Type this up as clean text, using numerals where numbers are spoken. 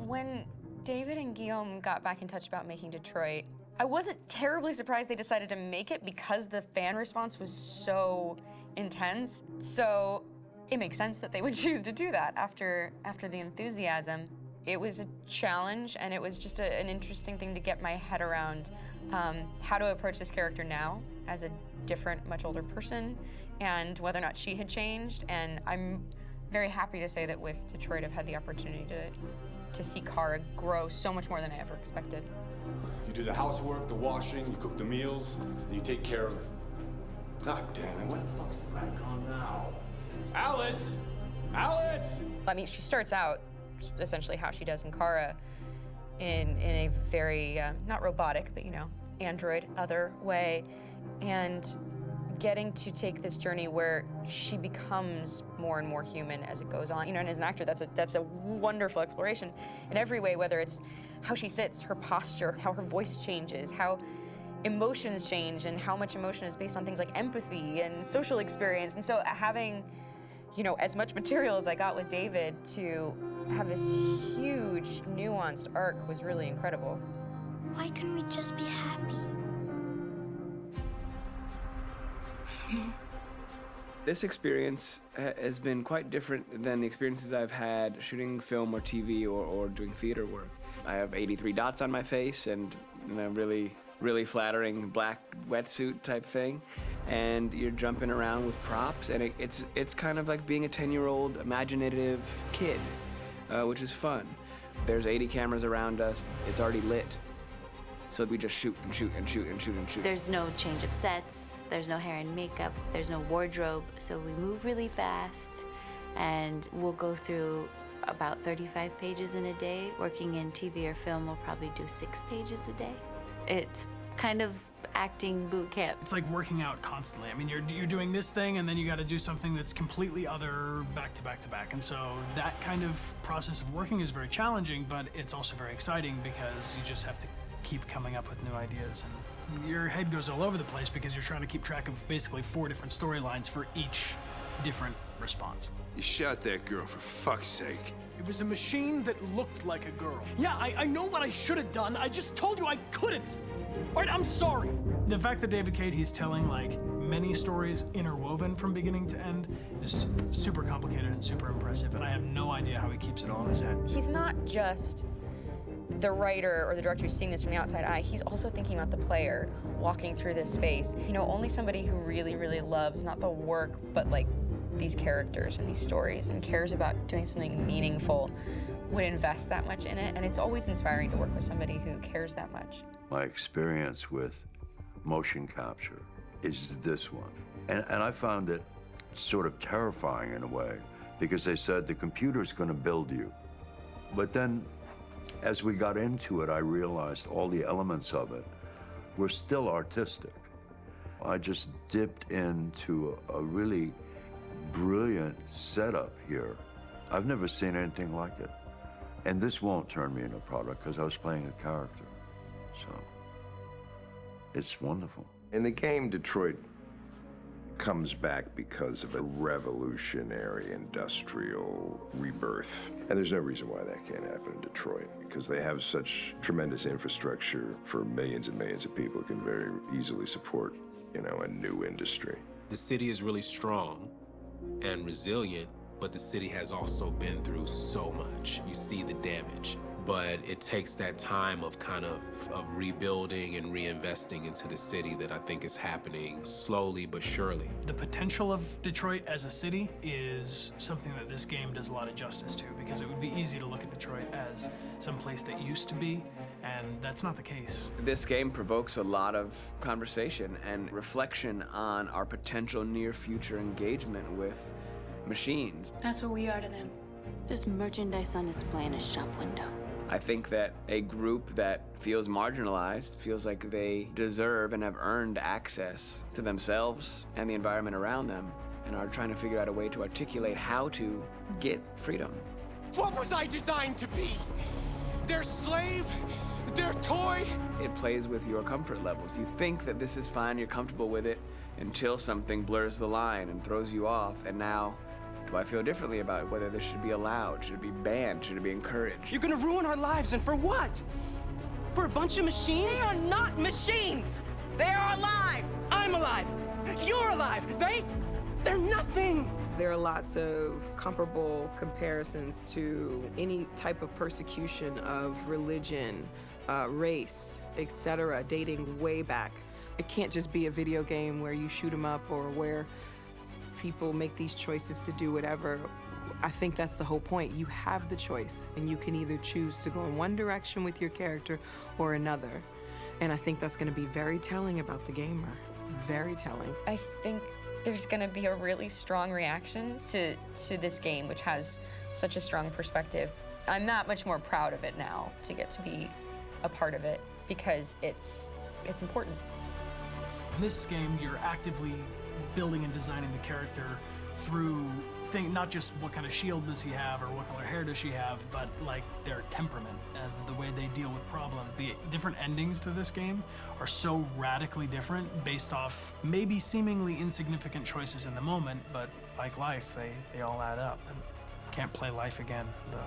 When David and Guillaume got back in touch about making Detroit, I wasn't terribly surprised they decided to make it because the fan response was so intense. So it makes sense that they would choose to do that after the enthusiasm. It was a challenge, and it was just an interesting thing to get my head around how to approach this character now as a different, much older person, and whether or not she had changed. And I'm very happy to say that with Detroit, I've had the opportunity to see Kara grow so much more than I ever expected. You do the housework, the washing, you cook the meals, and you take care of... God damn it, where the fuck's the rat gone now? Alice! Alice! I mean, she starts out essentially how she does in Kara in a very, not robotic, but, you know, android, other way. And getting to take this journey where she becomes more and more human as it goes on. You know, and as an actor, that's a wonderful exploration in every way, whether it's how she sits, her posture, how her voice changes, how emotions change, and how much emotion is based on things like empathy and social experience. And so having, you know, as much material as I got with David to have this huge, nuanced arc was really incredible. Why couldn't we just be happy? This experience has been quite different than the experiences I've had shooting film or TV or doing theater work. I have 83 dots on my face and a really flattering black wetsuit type thing, and you're jumping around with props, and it's kind of like being a 10-year-old imaginative kid, which is fun. There's 80 cameras around us. It's already lit. So we just shoot and shoot and shoot and shoot and shoot. There's no change of sets, there's no hair and makeup, there's no wardrobe, so we move really fast, and we'll go through about 35 pages in a day. Working in TV or film, we'll probably do 6 pages a day. It's kind of acting boot camp. It's like working out constantly. I mean, you're doing this thing, and then you got to do something that's completely other back to back to back. And so that kind of process of working is very challenging, but it's also very exciting because you just have to keep coming up with new ideas, and your head goes all over the place because you're trying to keep track of basically 4 different storylines for each different response. You shot that girl, for fuck's sake. It was a machine that looked like a girl. Yeah, I know what I should have done. I just told you I couldn't. All right, I'm sorry. The fact that David Cade, he's telling like many stories interwoven from beginning to end is super complicated and super impressive, and I have no idea how he keeps it all in his head. He's not just the writer or the director who's seeing this from the outside eye, he's also thinking about the player walking through this space. You know, only somebody who really, really loves not the work, but like these characters and these stories and cares about doing something meaningful would invest that much in it. And it's always inspiring to work with somebody who cares that much. My experience with motion capture is this one. And I found it sort of terrifying in a way, because they said the computer's going to build you. But then as we got into it, I realized all the elements of it were still artistic. I just dipped into a really brilliant setup here. I've never seen anything like it. And this won't turn me into a product because I was playing a character. So it's wonderful. In the game, Detroit comes back because of a revolutionary industrial rebirth. And there's no reason why that can't happen in Detroit, because they have such tremendous infrastructure for millions and millions of people who can very easily support, you know, a new industry. The city is really strong and resilient, but the city has also been through so much. You see the damage. But it takes that time of kind of rebuilding and reinvesting into the city that I think is happening slowly but surely. The potential of Detroit as a city is something that this game does a lot of justice to, because it would be easy to look at Detroit as some place that used to be, and that's not the case. This game provokes a lot of conversation and reflection on our potential near-future engagement with machines. That's what we are to them. There's merchandise on display in a shop window. I think that a group that feels marginalized, feels like they deserve and have earned access to themselves and the environment around them, and are trying to figure out a way to articulate how to get freedom. What was I designed to be? Their slave? Their toy? It plays with your comfort levels. You think that this is fine, you're comfortable with it, until something blurs the line and throws you off, and now So I feel differently about whether this should be allowed, should it be banned, should it be encouraged. You're gonna ruin our lives, and for what? For a bunch of machines? They are not machines! They are alive! I'm alive! You're alive! They're nothing! There are lots of comparable comparisons to any type of persecution of religion, race, etc., dating way back. It can't just be a video game where you shoot 'em up or where people make these choices to do whatever. I think that's the whole point. You have the choice, and you can either choose to go in one direction with your character or another. And I think that's going to be very telling about the gamer. Very telling. I think there's gonna be a really strong reaction to this game, which has such a strong perspective. I'm that much more proud of it now to get to be a part of it because it's important. In this game, you're actively building and designing the character through not just what kind of shield does he have or what color hair does she have, but like their temperament and the way they deal with problems. The different endings to this game are so radically different based off maybe seemingly insignificant choices in the moment, but like life, they all add up. And can't play life again, though.